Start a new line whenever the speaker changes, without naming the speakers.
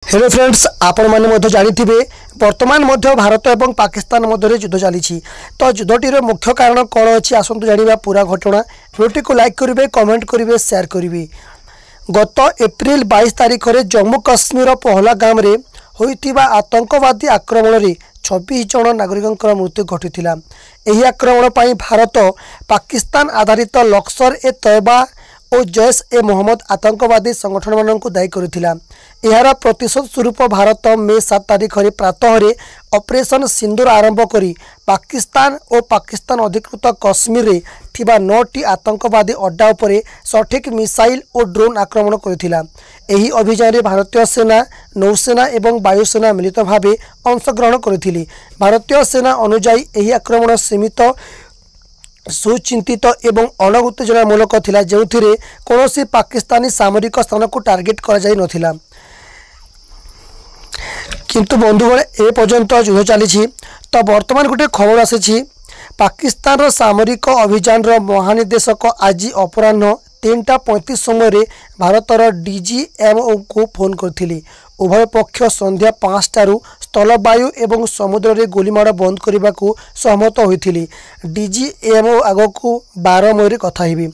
Hello friends आपण मैंने जानिथिबे वर्तमान भारत और पाकिस्तान मध्य युद्ध चली तो युद्धटीर मुख्य कारण कौन अच्छी आसतु जाना पूरा घटना वीडियो को लाइक करेंगे कमेंट करेंगे शेयर करेंगे। गत एप्रिल 22 तारिख में जम्मू काश्मीर पहलगाम रे होइतिबा आतंकवादी आक्रमण में 26 जन नागरिकों मृत्यु घटी। यह आक्रमण पर भारत पाकिस्तान आधारित लश्कर ए तैयबा और जैश ए मोहम्मद आतंकवादी संगठन मान दायी करथिला। यार प्रतिशोध स्वरूप भारत मे 7 तारिख में प्रातः ऑपरेशन सिंदूर आरंभ करी पाकिस्तान और पाकिस्तान अधिकृत कश्मीर रे थिबा 9टी आतंकवादी अड्डा उपरे सठिक मिसाइल और ड्रोन आक्रमण करथिला। एही अभियान रे भारतीय सेना नौसेना एवं वायुसेना मिलित भावे अंशग्रहण करथिली। भारतीय सेना अनुजाई एही आक्रमण सीमित सुचिंतित एवं अणउत्तेजनामूलक थिला, जेउथिरे कोनोसी पाकिस्तानी सामरिक स्थान को टार्गेट करा जाई नथिला। किंतु बंधुगण ए पर्यंत युद्ध चली तो वर्तमान गोटे खबर आसी पाकिस्तान सामरिक अभियान महानिदेशक आज अपराह्न 3:35 समय भारतर डीजीएमओ को फोन करथिली। उभय पक्ष संध्या 5टारू स्थल वायु एवं समुद्र रे गोलीमाड़ बंद करने को सहमत होइथिली। डीजीएमओ आगक 12 मई कथा हेबी।